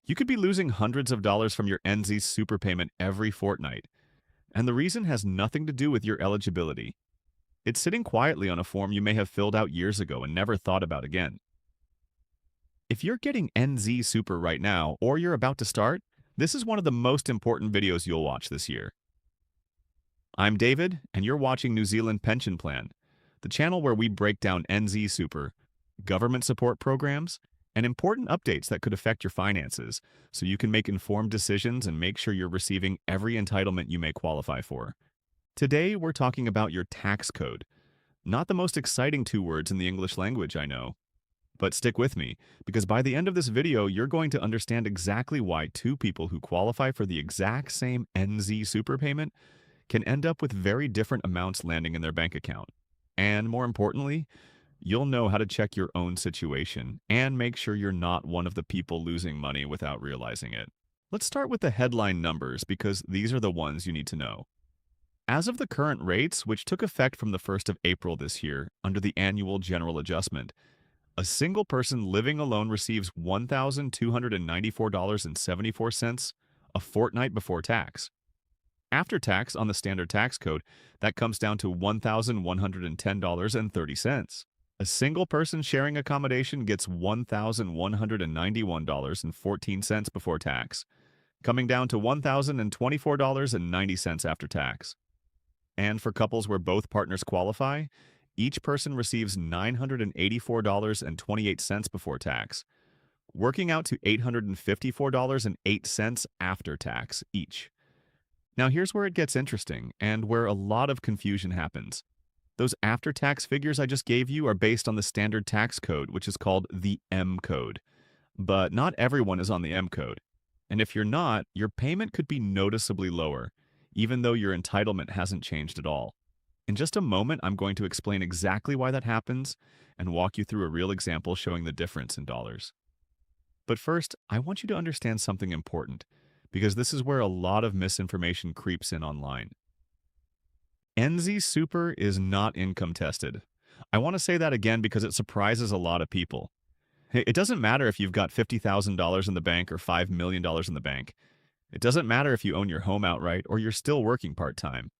You could be losing hundreds of dollars from your NZ super payment every fortnight, and the reason has nothing to do with your eligibility. It's sitting quietly on a form you may have filled out years ago and never thought about again. If you're getting NZ Super right now, or you're about to start, this is one of the most important videos you'll watch this year. I'm David, and you're watching New Zealand Pension Plan, the channel where we break down NZ Super, government support programs, and important updates that could affect your finances, so you can make informed decisions and make sure you're receiving every entitlement you may qualify for. Today, we're talking about your tax code. Not the most exciting two words in the English language, I know. But stick with me, because by the end of this video, you're going to understand exactly why two people who qualify for the exact same NZ super payment can end up with very different amounts landing in their bank account. And more importantly, you'll know how to check your own situation and make sure you're not one of the people losing money without realizing it. Let's start with the headline numbers because these are the ones you need to know. As of the current rates, which took effect from the 1st of April this year under the annual general adjustment, a single person living alone receives $1,294.74 a fortnight before tax. After tax on the standard tax code, that comes down to $1,110.30. A single person sharing accommodation gets $1,191.14 before tax, coming down to $1,024.90 after tax. And for couples where both partners qualify, each person receives $984.28 before tax, working out to $854.08 after tax each. Now here's where it gets interesting and where a lot of confusion happens. Those after-tax figures I just gave you are based on the standard tax code, which is called the M code. But not everyone is on the M code. And if you're not, your payment could be noticeably lower, even though your entitlement hasn't changed at all. In just a moment, I'm going to explain exactly why that happens and walk you through a real example showing the difference in dollars. But first, I want you to understand something important, because this is where a lot of misinformation creeps in online. NZ Super is not income tested. I want to say that again because it surprises a lot of people. It doesn't matter if you've got $50,000 in the bank or $5 million in the bank. It doesn't matter if you own your home outright or you're still working part-time.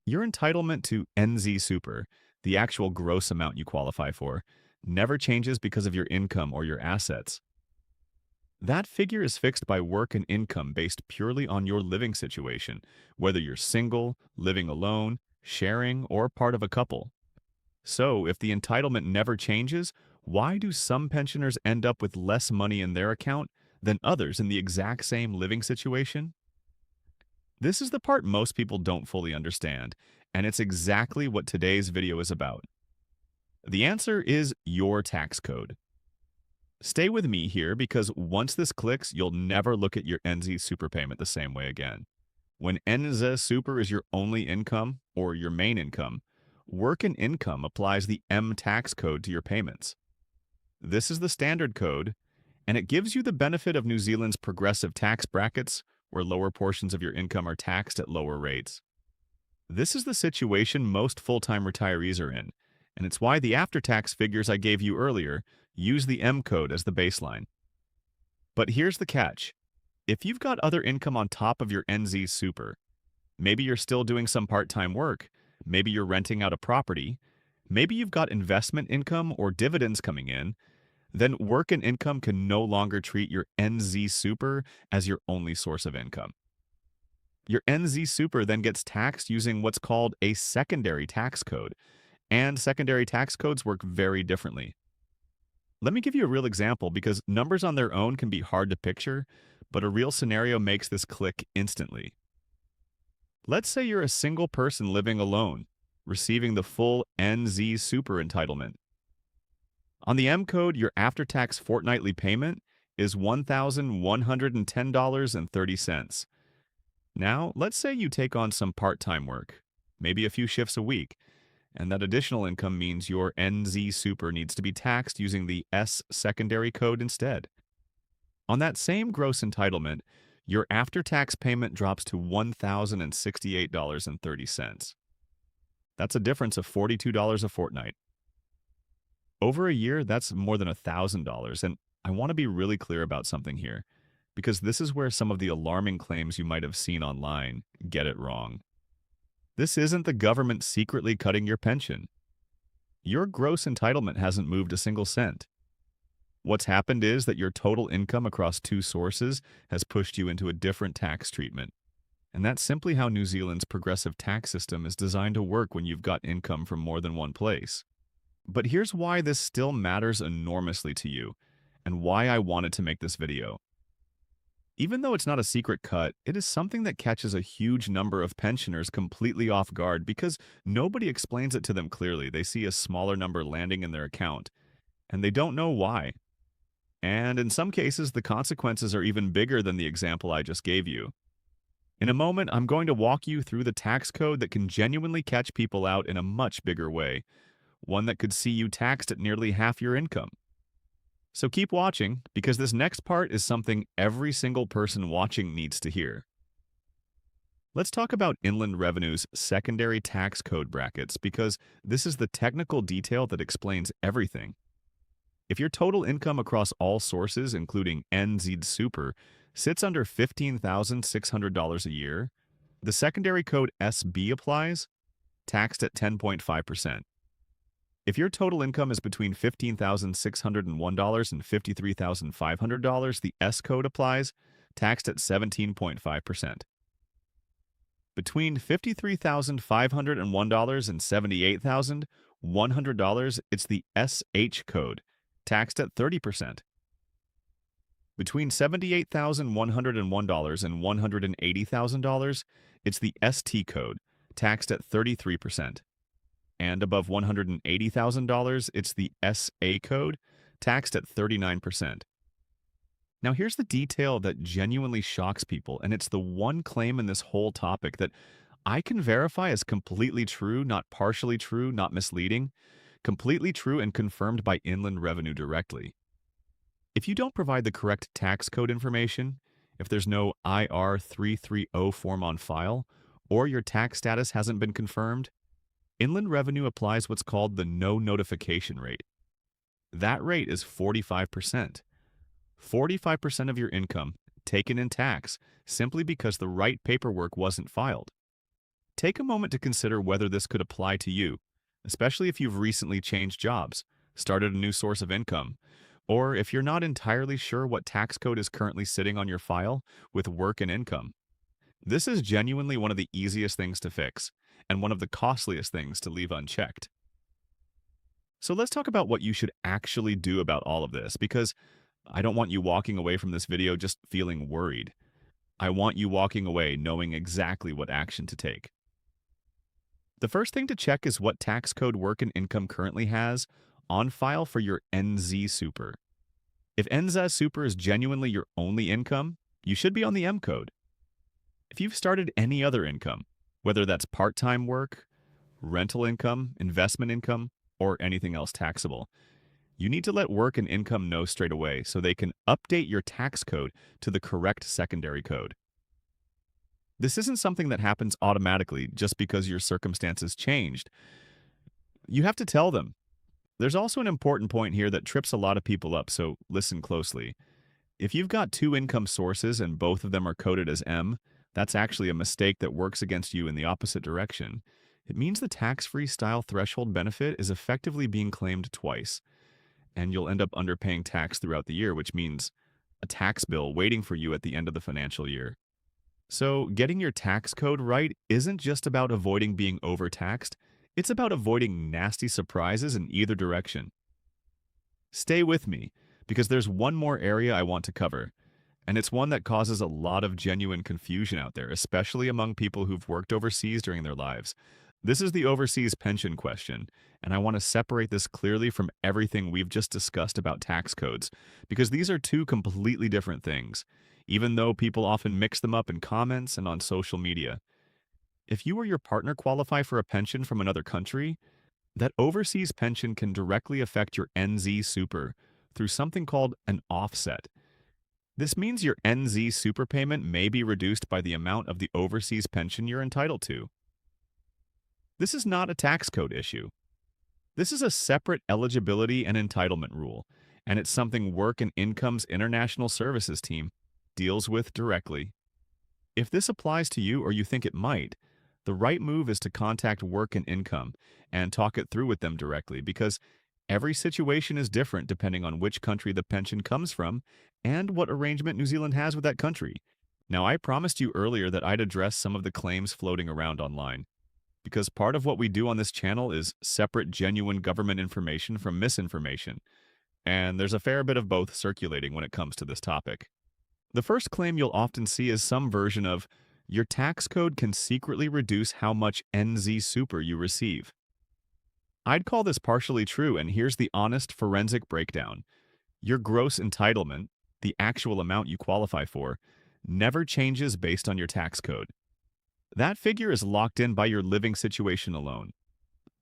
Your entitlement to NZ Super, the actual gross amount you qualify for, never changes because of your income or your assets. That figure is fixed by work and income based purely on your living situation, whether you're single, living alone, sharing, or part of a couple. So, if the entitlement never changes, why do some pensioners end up with less money in their account than others in the exact same living situation? This is the part most people don't fully understand, and it's exactly what today's video is about. The answer is your tax code. Stay with me here because once this clicks, you'll never look at your NZ Super payment the same way again. When NZ Super is your only income or your main income, work and income applies the M tax code to your payments. This is the standard code, and it gives you the benefit of New Zealand's progressive tax brackets, where lower portions of your income are taxed at lower rates. This is the situation most full-time retirees are in, and it's why the after-tax figures I gave you earlier use the M code as the baseline. But here's the catch. If you've got other income on top of your NZ Super, maybe you're still doing some part-time work, maybe you're renting out a property, maybe you've got investment income or dividends coming in, then work and income can no longer treat your NZ Super as your only source of income. Your NZ Super then gets taxed using what's called a secondary tax code, and secondary tax codes work very differently. Let me give you a real example because numbers on their own can be hard to picture, but a real scenario makes this click instantly. Let's say you're a single person living alone, receiving the full NZ Super entitlement. On the M code, your after-tax fortnightly payment is $1,110.30. Now, let's say you take on some part-time work, maybe a few shifts a week, and that additional income means your NZ Super needs to be taxed using the S secondary code instead. On that same gross entitlement, your after-tax payment drops to $1,068.30. That's a difference of $42 a fortnight. Over a year, that's more than $1,000, and I want to be really clear about something here, because this is where some of the alarming claims you might have seen online get it wrong. This isn't the government secretly cutting your pension. Your gross entitlement hasn't moved a single cent. What's happened is that your total income across two sources has pushed you into a different tax treatment. And that's simply how New Zealand's progressive tax system is designed to work when you've got income from more than one place. But here's why this still matters enormously to you, and why I wanted to make this video. Even though it's not a secret cut, it is something that catches a huge number of pensioners completely off guard because nobody explains it to them clearly. They see a smaller number landing in their account, and they don't know why. And in some cases, the consequences are even bigger than the example I just gave you. In a moment, I'm going to walk you through the tax code that can genuinely catch people out in a much bigger way, one that could see you taxed at nearly half your income. So keep watching, because this next part is something every single person watching needs to hear. Let's talk about Inland Revenue's secondary tax code brackets, because this is the technical detail that explains everything. If your total income across all sources, including NZ Super, sits under $15,600 a year, the secondary code SB applies, taxed at 10.5%. If your total income is between $15,601 and $53,500, the S code applies, taxed at 17.5%. Between $53,501 and $78,100, it's the SH code, taxed at 30%. Between $78,101 and $180,000, it's the ST code, taxed at 33%. And above $180,000, it's the SA code, taxed at 39%. Now here's the detail that genuinely shocks people, and it's the one claim in this whole topic that I can verify as completely true, not partially true, not misleading, completely true and confirmed by Inland Revenue directly. If you don't provide the correct tax code information, if there's no IR 330 form on file, or your tax status hasn't been confirmed, Inland Revenue applies what's called the no notification rate. That rate is 45%. 45% of your income taken in tax simply because the right paperwork wasn't filed. Take a moment to consider whether this could apply to you, especially if you've recently changed jobs, started a new source of income, or if you're not entirely sure what tax code is currently sitting on your file with work and income. This is genuinely one of the easiest things to fix, and one of the costliest things to leave unchecked. So let's talk about what you should actually do about all of this, because I don't want you walking away from this video just feeling worried. I want you walking away knowing exactly what action to take. The first thing to check is what tax code work and income currently has on file for your NZ Super. If NZ Super is genuinely your only income, you should be on the M code. If you've started any other income, whether that's part-time work, rental income, investment income, or anything else taxable, you need to let work and income know straight away so they can update your tax code to the correct secondary code. This isn't something that happens automatically just because your circumstances changed. You have to tell them. There's also an important point here that trips a lot of people up, so listen closely. If you've got two income sources and both of them are coded as M, that's actually a mistake that works against you in the opposite direction. It means the tax-free style threshold benefit is effectively being claimed twice, and you'll end up underpaying tax throughout the year, which means a tax bill waiting for you at the end of the financial year. So getting your tax code right isn't just about avoiding being overtaxed, it's about avoiding nasty surprises in either direction. Stay with me, because there's one more area I want to cover, and it's one that causes a lot of genuine confusion out there, especially among people who've worked overseas during their lives. This is the overseas pension question, and I want to separate this clearly from everything we've just discussed about tax codes, because these are two completely different things, even though people often mix them up in comments and on social media. If you or your partner qualify for a pension from another country, that overseas pension can directly affect your NZ Super through something called an offset. This means your NZ Super payment may be reduced by the amount of the overseas pension you're entitled to. This is not a tax code issue. This is a separate eligibility and entitlement rule, and it's something Work and Income's International Services team deals with directly. If this applies to you or you think it might, the right move is to contact Work and Income and talk it through with them directly because every situation is different depending on which country the pension comes from and what arrangement New Zealand has with that country. Now, I promised you earlier that I'd address some of the claims floating around online because part of what we do on this channel is separate genuine government information from misinformation, and there's a fair bit of both circulating when it comes to this topic. The first claim you'll often see is some version of, your tax code can secretly reduce how much NZ Super you receive. I'd call this partially true, and here's the honest forensic breakdown. Your gross entitlement, the actual amount you qualify for, never changes based on your tax code. That figure is locked in by your living situation alone.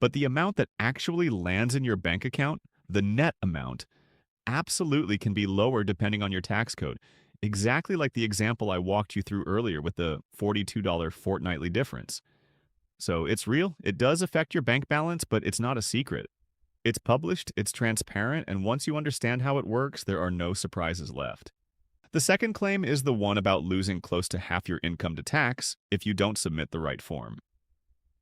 But the amount that actually lands in your bank account, the net amount, absolutely can be lower depending on your tax code. Exactly like the example I walked you through earlier with the $42 fortnightly difference. So it's real, it does affect your bank balance, but it's not a secret. It's published, it's transparent, and once you understand how it works, there are no surprises left. The second claim is the one about losing close to half your income to tax if you don't submit the right form.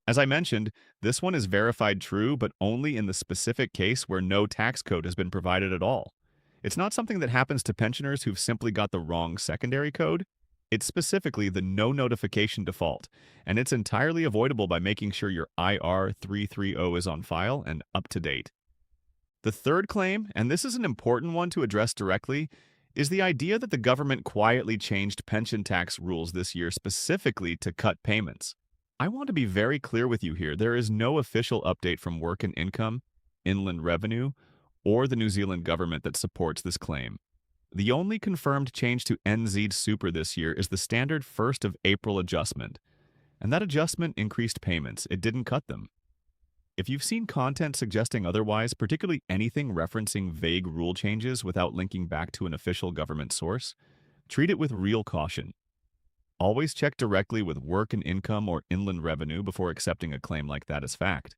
As I mentioned, this one is verified true, but only in the specific case where no tax code has been provided at all. It's not something that happens to pensioners who've simply got the wrong secondary code. It's specifically the no notification default, and it's entirely avoidable by making sure your IR 330 is on file and up to date. The third claim, and this is an important one to address directly, is the idea that the government quietly changed pension tax rules this year specifically to cut payments. I want to be very clear with you here. There is no official update from Work and Income, Inland Revenue, or the New Zealand government that supports this claim. The only confirmed change to NZ Super this year is the standard 1st of April adjustment, and that adjustment increased payments. It didn't cut them. If you've seen content suggesting otherwise, particularly anything referencing vague rule changes without linking back to an official government source, treat it with real caution. Always check directly with Work and Income or Inland Revenue before accepting a claim like that as fact.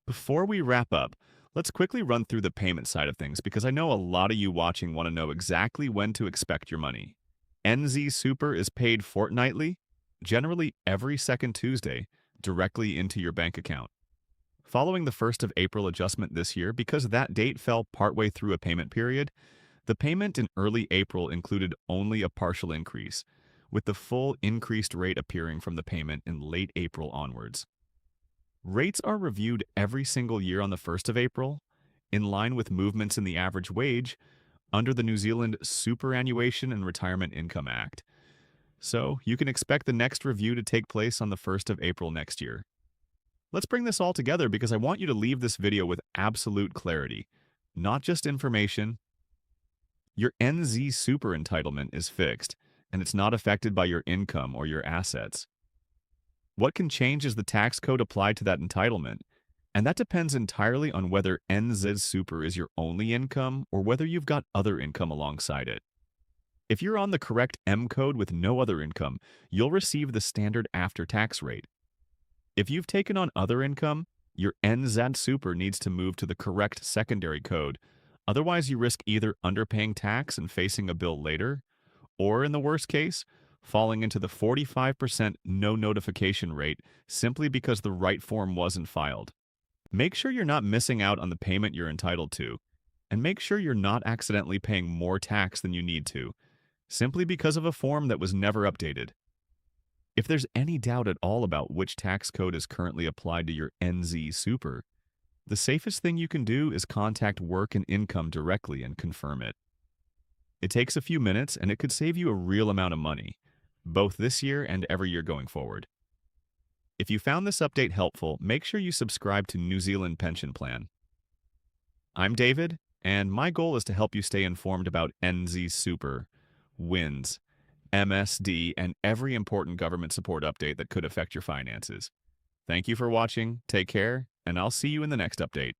Before we wrap up, let's quickly run through the payment side of things because I know a lot of you watching want to know exactly when to expect your money. NZ Super is paid fortnightly, generally every second Tuesday, directly into your bank account. Following the 1st of April adjustment this year, because that date fell partway through a payment period, the payment in early April included only a partial increase, with the full increased rate appearing from the payment in late April onwards. Rates are reviewed every single year on the 1st of April, in line with movements in the average wage under the New Zealand Superannuation and Retirement Income Act. So you can expect the next review to take place on the 1st of April next year. Let's bring this all together because I want you to leave this video with absolute clarity, not just information. Your NZ Super entitlement is fixed, and it's not affected by your income or your assets. What can change is the tax code applied to that entitlement, and that depends entirely on whether NZ Super is your only income or whether you've got other income alongside it. If you're on the correct M code with no other income, you'll receive the standard after-tax rate. If you've taken on other income, your NZ Super needs to move to the correct secondary code, otherwise you risk either underpaying tax and facing a bill later, or in the worst case, falling into the 45% no notification rate simply because the right form wasn't filed. Make sure you're not missing out on the payment you're entitled to, and make sure you're not accidentally paying more tax than you need to, simply because of a form that was never updated. If there's any doubt at all about which tax code is currently applied to your NZ Super, the safest thing you can do is contact Work and Income directly and confirm it. It takes a few minutes and it could save you a real amount of money, both this year and every year going forward. If you found this update helpful, make sure you subscribe to New Zealand Pension Plan. I'm David, and my goal is to help you stay informed about NZ Super, WINZ, MSD, and every important government support update that could affect your finances. Thank you for watching, take care, and I'll see you in the next update.